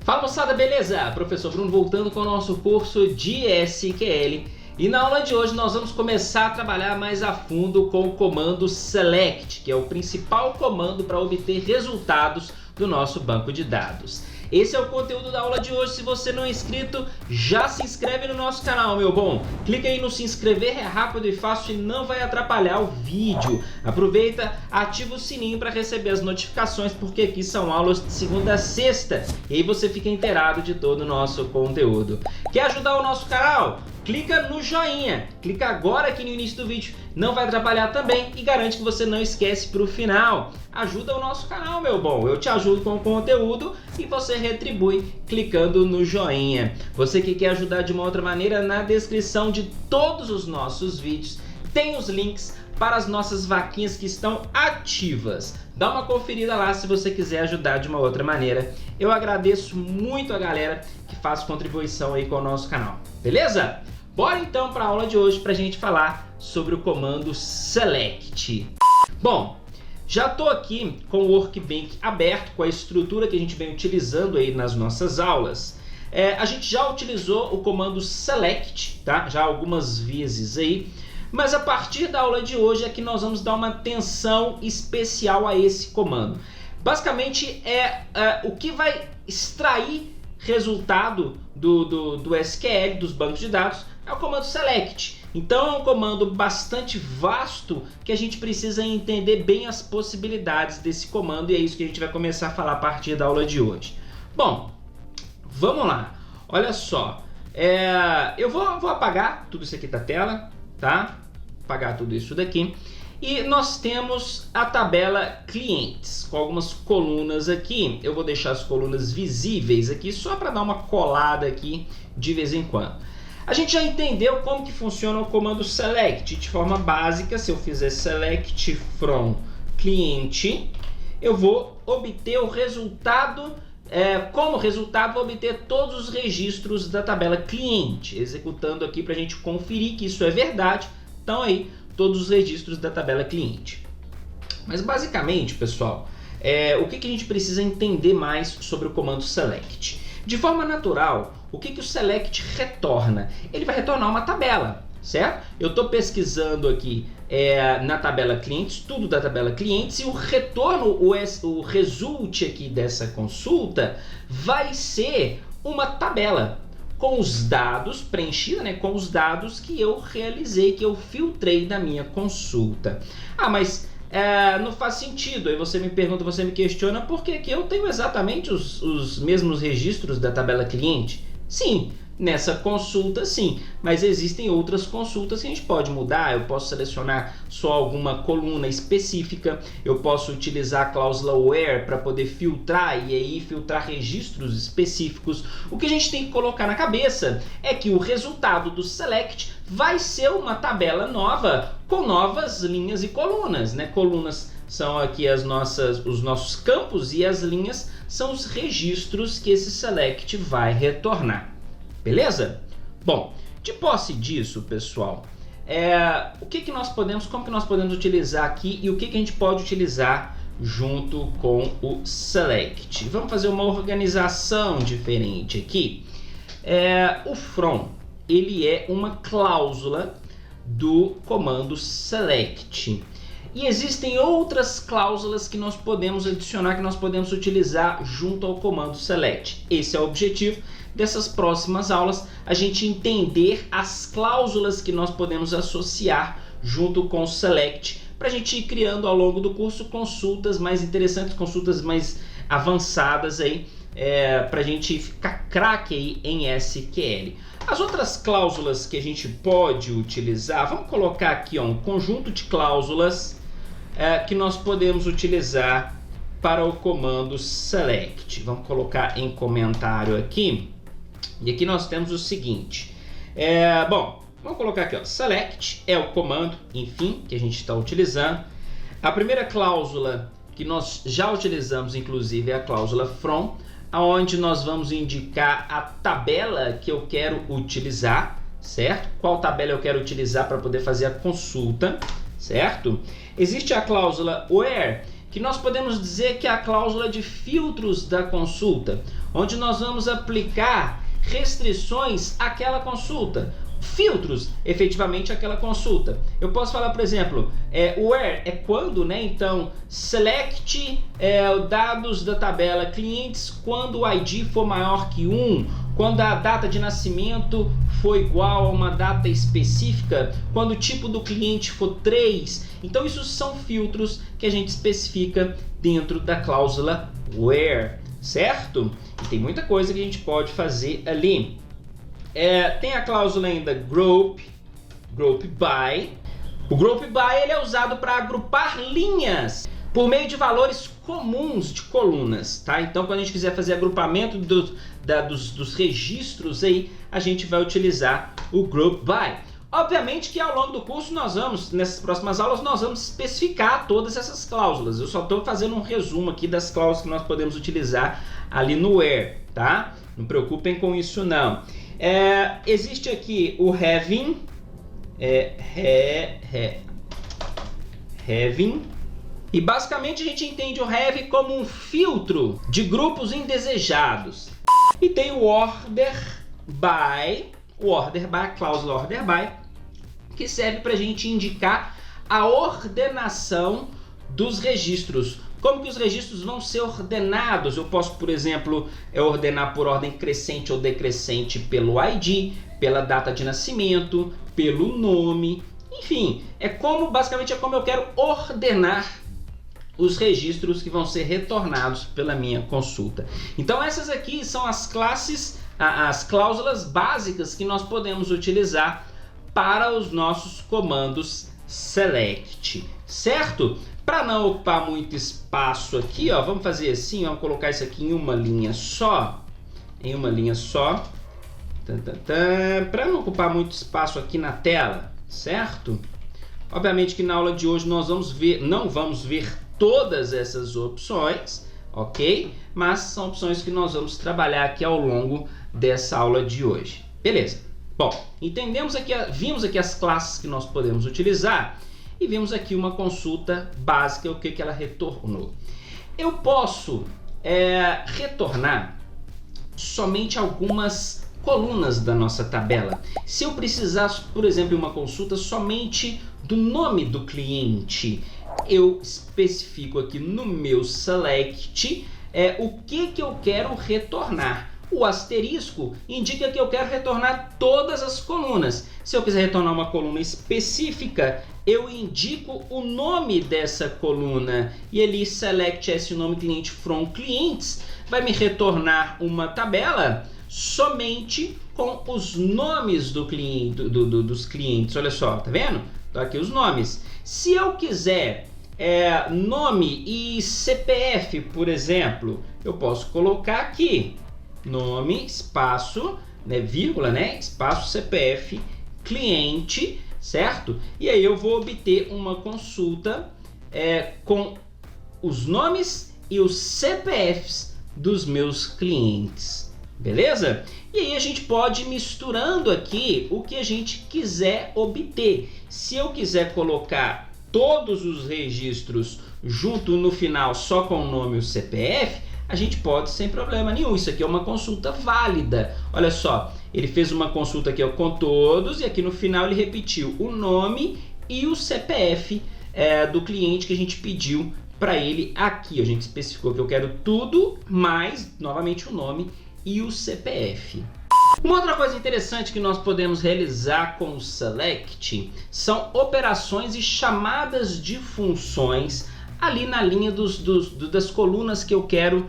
Fala moçada, beleza? Professor Bruno voltando com o nosso curso de SQL e na aula de hoje nós vamos começar a trabalhar mais a fundo com o comando select, que é o principal comando para obter resultados do nosso banco de dados. Esse é o conteúdo da aula de hoje. Se você não é inscrito, já se inscreve no nosso canal, meu bom. Clica aí no se inscrever, é rápido e fácil e não vai atrapalhar o vídeo. Aproveita, ativa o sininho para receber as notificações, porque aqui são aulas de segunda a sexta. E aí você fica inteirado de todo o nosso conteúdo. Quer ajudar o nosso canal? Clica no joinha, clica agora aqui no início do vídeo, não vai atrapalhar também e garante que você não esquece para o final. Ajuda o nosso canal, meu bom, eu te ajudo com o conteúdo e você retribui clicando no joinha. Você que quer ajudar de uma outra maneira, na descrição de todos os nossos vídeos tem os links para as nossas vaquinhas que estão ativas. Dá uma conferida lá se você quiser ajudar de uma outra maneira. Eu agradeço muito a galera que faz contribuição aí com o nosso canal, beleza? Bora então para a aula de hoje para a gente falar sobre o comando select. Bom, já estou aqui com o Workbench aberto, com a estrutura que a gente vem utilizando aí nas nossas aulas. A gente já utilizou o comando select, tá? Já algumas vezes aí, mas a partir da aula de hoje é que nós vamos dar uma atenção especial a esse comando. Basicamente o que vai extrair resultado do SQL, dos bancos de dados, é o comando select. Então é um comando bastante vasto que a gente precisa entender bem as possibilidades desse comando e é isso que a gente vai começar a falar a partir da aula de hoje. Bom, vamos lá. Olha só, eu vou apagar tudo isso aqui da tela, tá? Apagar tudo isso daqui. E nós temos a tabela clientes com algumas colunas aqui. Eu vou deixar as colunas visíveis aqui só para dar uma colada aqui de vez em quando. A gente já entendeu como que funciona o comando select de forma básica. Se eu fizer select from cliente, eu vou obter o resultado. Como resultado, vou obter todos os registros da tabela cliente, executando aqui para a gente conferir que isso é verdade. Então aí todos os registros da tabela cliente. Mas basicamente, pessoal, o que a gente precisa entender mais sobre o comando select? De forma natural, o que o select retorna? Ele vai retornar uma tabela, certo? Eu estou pesquisando aqui na tabela clientes, tudo da tabela clientes, e o retorno, o result aqui dessa consulta vai ser uma tabela com os dados preenchida, né, com os dados que eu realizei, que eu filtrei da minha consulta. Ah, mas não faz sentido. Aí você me pergunta, você me questiona por que eu tenho exatamente os mesmos registros da tabela cliente? Sim, nessa consulta sim, mas existem outras consultas que a gente pode mudar. Eu posso selecionar só alguma coluna específica, eu posso utilizar a cláusula where para poder filtrar e aí filtrar registros específicos. O que a gente tem que colocar na cabeça é que o resultado do select vai ser uma tabela nova com novas linhas e colunas, né? Colunas são aqui os nossos campos e as linhas são os registros que esse select vai retornar. Beleza? Bom, de posse disso, pessoal, como que nós podemos utilizar aqui e o que a gente pode utilizar junto com o select? Vamos fazer uma organização diferente aqui. O from, ele é uma cláusula do comando select. E existem outras cláusulas que nós podemos adicionar, que nós podemos utilizar junto ao comando select. Esse é o objetivo dessas próximas aulas, a gente entender as cláusulas que nós podemos associar junto com o select, para a gente ir criando ao longo do curso consultas mais interessantes, consultas mais avançadas aí, para a gente ficar craque aí em SQL. As outras cláusulas que a gente pode utilizar, vamos colocar aqui um conjunto de cláusulas que nós podemos utilizar para o comando select. Vamos colocar em comentário aqui. E aqui nós temos o seguinte. Bom, vamos colocar aqui, ó, select é o comando, enfim, que a gente está utilizando. A primeira cláusula que nós já utilizamos, inclusive, é a cláusula from, onde nós vamos indicar a tabela que eu quero utilizar, certo? Qual tabela eu quero utilizar para poder fazer a consulta, certo? Existe a cláusula where, que nós podemos dizer que é a cláusula de filtros da consulta, onde nós vamos aplicar restrições àquela consulta, filtros efetivamente àquela consulta. Eu posso falar, por exemplo, where é quando, né? Então, select dados da tabela clientes quando o ID for maior que 1, quando a data de nascimento for igual a uma data específica, quando o tipo do cliente for 3. Então, isso são filtros que a gente especifica dentro da cláusula where, certo? E tem muita coisa que a gente pode fazer ali. Tem a cláusula ainda group by. O group by ele é usado para agrupar linhas por meio de valores comuns de colunas, tá? Então, quando a gente quiser fazer agrupamento dos registros aí, a gente vai utilizar o group by. Obviamente que ao longo do curso nessas próximas aulas, nós vamos especificar todas essas cláusulas. Eu só estou fazendo um resumo aqui das cláusulas que nós podemos utilizar ali no where, tá? Não preocupem com isso não. Existe aqui o having, having, e basicamente a gente entende o have como um filtro de grupos indesejados. E tem o order by, a cláusula order by, que serve para a gente indicar a ordenação dos registros. Como que os registros vão ser ordenados? Eu posso, por exemplo, ordenar por ordem crescente ou decrescente pelo ID, pela data de nascimento, pelo nome, enfim, basicamente é como eu quero ordenar os registros que vão ser retornados pela minha consulta. Então essas aqui são as cláusulas básicas que nós podemos utilizar para os nossos comandos select, certo? Para não ocupar muito espaço aqui, ó, vamos fazer assim, vamos colocar isso aqui em uma linha só, para não ocupar muito espaço aqui na tela, certo? Obviamente que na aula de hoje nós não vamos ver todas essas opções, ok? Mas são opções que nós vamos trabalhar aqui ao longo dessa aula de hoje, beleza? Bom, vimos aqui as classes que nós podemos utilizar. E vimos aqui uma consulta básica, o que ela retornou. Eu posso retornar somente algumas colunas da nossa tabela. Se eu precisar, por exemplo, em uma consulta somente do nome do cliente, eu especifico aqui no meu select o que eu quero retornar. O asterisco indica que eu quero retornar todas as colunas. Se eu quiser retornar uma coluna específica, eu indico o nome dessa coluna e ali select esse nome cliente from clientes vai me retornar uma tabela somente com os nomes dos clientes. Olha só, tá vendo? Então aqui os nomes. Se eu quiser nome e CPF, por exemplo, eu posso colocar aqui nome, espaço, vírgula, espaço CPF, cliente, certo? E aí eu vou obter uma consulta com os nomes e os CPFs dos meus clientes, beleza? E aí a gente pode ir misturando aqui o que a gente quiser obter. Se eu quiser colocar todos os registros junto no final só com o nome e o CPF, a gente pode sem problema nenhum. Isso aqui é uma consulta válida. Olha só, ele fez uma consulta aqui com todos e aqui no final ele repetiu o nome e o CPF do cliente que a gente pediu para ele aqui. A gente especificou que eu quero tudo, mais novamente o nome e o CPF. Uma outra coisa interessante que nós podemos realizar com o select são operações e chamadas de funções ali na linha das colunas que eu quero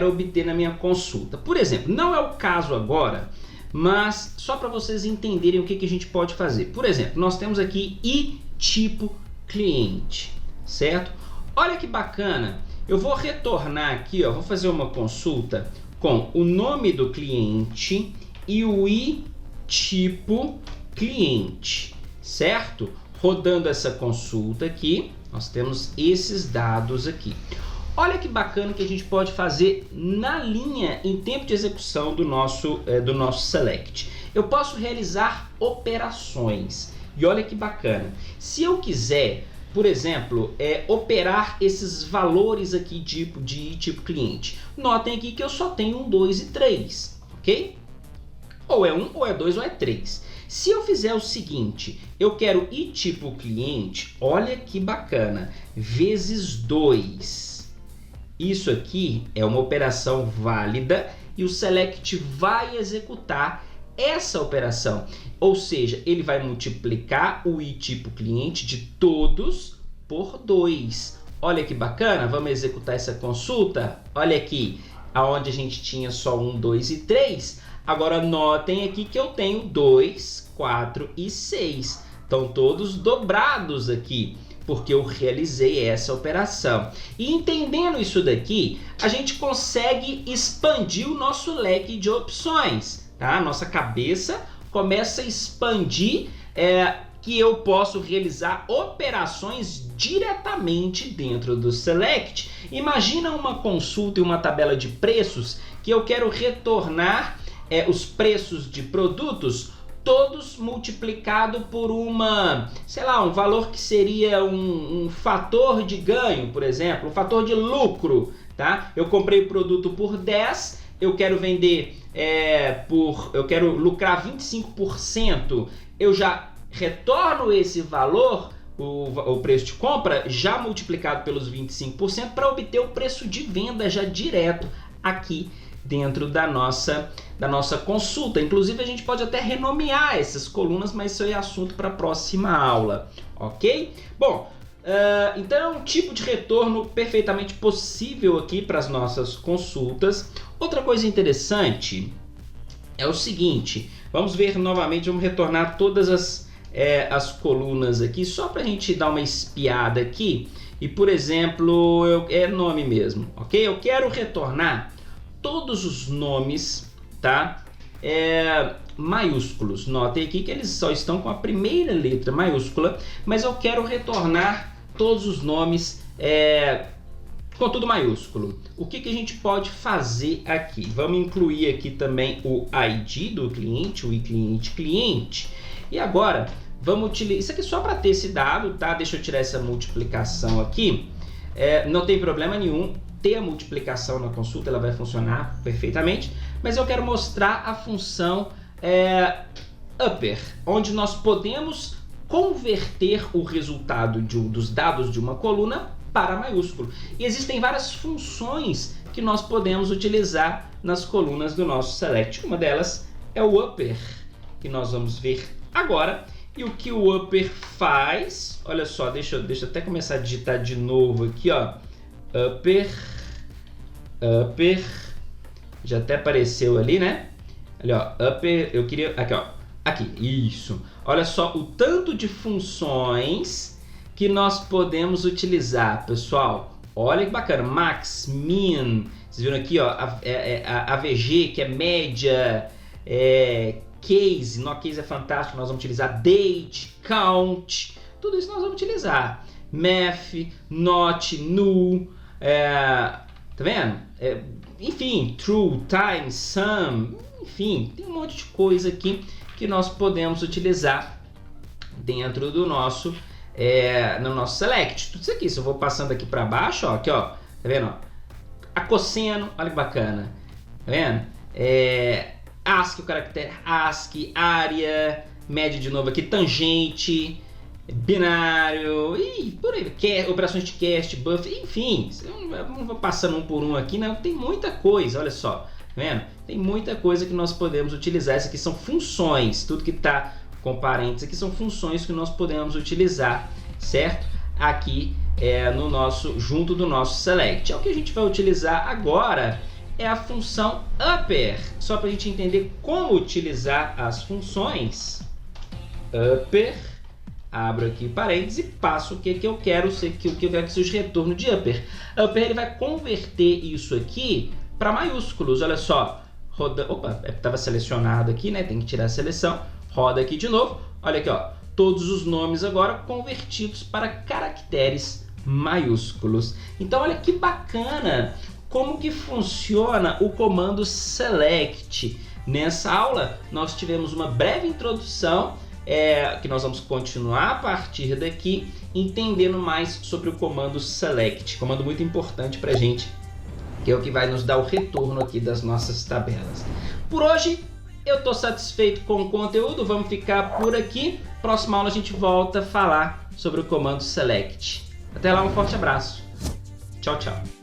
obter na minha consulta. Por exemplo, não é o caso agora, mas só para vocês entenderem o que a gente pode fazer. Por exemplo, nós temos aqui e tipo cliente, certo? Olha que bacana, eu vou retornar aqui, ó, vou fazer uma consulta com o nome do cliente e o i tipo cliente, certo? Rodando essa consulta aqui, nós temos esses dados aqui. Olha que bacana que a gente pode fazer na linha em tempo de execução do nosso select. Eu posso realizar operações. E olha que bacana. Se eu quiser por exemplo, operar esses valores aqui de tipo cliente. Notem aqui que eu só tenho 1, 2 e 3, ok? Ou é 1, ou é 2, ou é 3. Se eu fizer o seguinte, eu quero i tipo cliente, olha que bacana, vezes 2. Isso aqui é uma operação válida e o select vai executar essa operação. Ou seja, ele vai multiplicar o i tipo cliente de todos por 2. Olha que bacana, vamos executar essa consulta? Olha aqui, aonde a gente tinha só 1, 2 e 3. Agora notem aqui que eu tenho 2, 4 e 6. Estão todos dobrados aqui, porque eu realizei essa operação. E entendendo isso daqui, a gente consegue expandir o nosso leque de opções. Tá? Nossa cabeça começa a expandir, que eu posso realizar operações diretamente dentro do Select. Imagina uma consulta e uma tabela de preços que eu quero retornar os preços de produtos todos multiplicado por um valor que seria um fator de ganho, por exemplo, um fator de lucro, tá? Eu comprei o produto por 10, eu quero vender eu quero lucrar 25%, eu já retorno esse valor, o preço de compra, já multiplicado pelos 25% para obter o preço de venda já direto aqui dentro da nossa consulta. Inclusive a gente pode até renomear essas colunas, mas isso é assunto para a próxima aula, ok? Bom, então é um tipo de retorno perfeitamente possível aqui para as nossas consultas. Outra coisa interessante é o seguinte, vamos ver novamente, vamos retornar todas as colunas aqui, só para a gente dar uma espiada aqui. E por exemplo, é nome mesmo, ok? Eu quero retornar todos os nomes, tá? Maiúsculos. Notem aqui que eles só estão com a primeira letra maiúscula, mas eu quero retornar todos os nomes com tudo maiúsculo. O que a gente pode fazer aqui? Vamos incluir aqui também o ID do cliente, o cliente. E agora, vamos utilizar... Isso aqui só para ter esse dado, tá? Deixa eu tirar essa multiplicação aqui. Não tem problema nenhum ter a multiplicação na consulta, ela vai funcionar perfeitamente, mas eu quero mostrar a função upper, onde nós podemos converter o resultado dos dados de uma coluna para maiúsculo. E existem várias funções que nós podemos utilizar nas colunas do nosso Select. Uma delas é o upper, que nós vamos ver agora. E o que o upper faz, olha só, deixa eu até começar a digitar de novo aqui, ó. Upper, já até apareceu ali, né? Ali, ó, upper, eu queria, aqui, ó, aqui, isso. Olha só o tanto de funções que nós podemos utilizar, pessoal. Olha que bacana, max, min, vocês viram aqui, ó, AVG, que é média, case, case é fantástico, nós vamos utilizar date, count, tudo isso nós vamos utilizar. Math, not, null, tá vendo? Enfim, true, time, sum, enfim, tem um monte de coisa aqui que nós podemos utilizar dentro do nosso, no nosso select. Tudo isso aqui, se eu vou passando aqui para baixo, ó, aqui, ó, tá vendo? Ó? A cosseno, olha que bacana, tá vendo? ASCII, o caractere ASCII, área, média de novo aqui, tangente, binário, e por aí, operações de cast, buffer, enfim, eu não vou passando um por um aqui, não, tem muita coisa, olha só, tá vendo? Tem muita coisa que nós podemos utilizar, essas aqui são funções, tudo que está com parênteses aqui são funções que nós podemos utilizar, certo? Aqui junto do nosso select. O que a gente vai utilizar agora é a função upper, só para a gente entender como utilizar as funções. Upper, abro aqui parênteses e passo o que eu quero que seja o retorno de upper. Upper ele vai converter isso aqui para maiúsculos, olha só. Opa, estava selecionado aqui, né? Tem que tirar a seleção. Roda aqui de novo. Olha aqui, ó. Todos os nomes agora convertidos para caracteres maiúsculos. Então, olha que bacana como que funciona o comando select. Nessa aula, nós tivemos uma breve introdução que nós vamos continuar a partir daqui entendendo mais sobre o comando select, comando muito importante para a gente, que é o que vai nos dar o retorno aqui das nossas tabelas. Por hoje eu estou satisfeito com o conteúdo, vamos ficar por aqui. Próxima aula a gente volta a falar sobre o comando select. Até lá, um forte abraço. Tchau, tchau.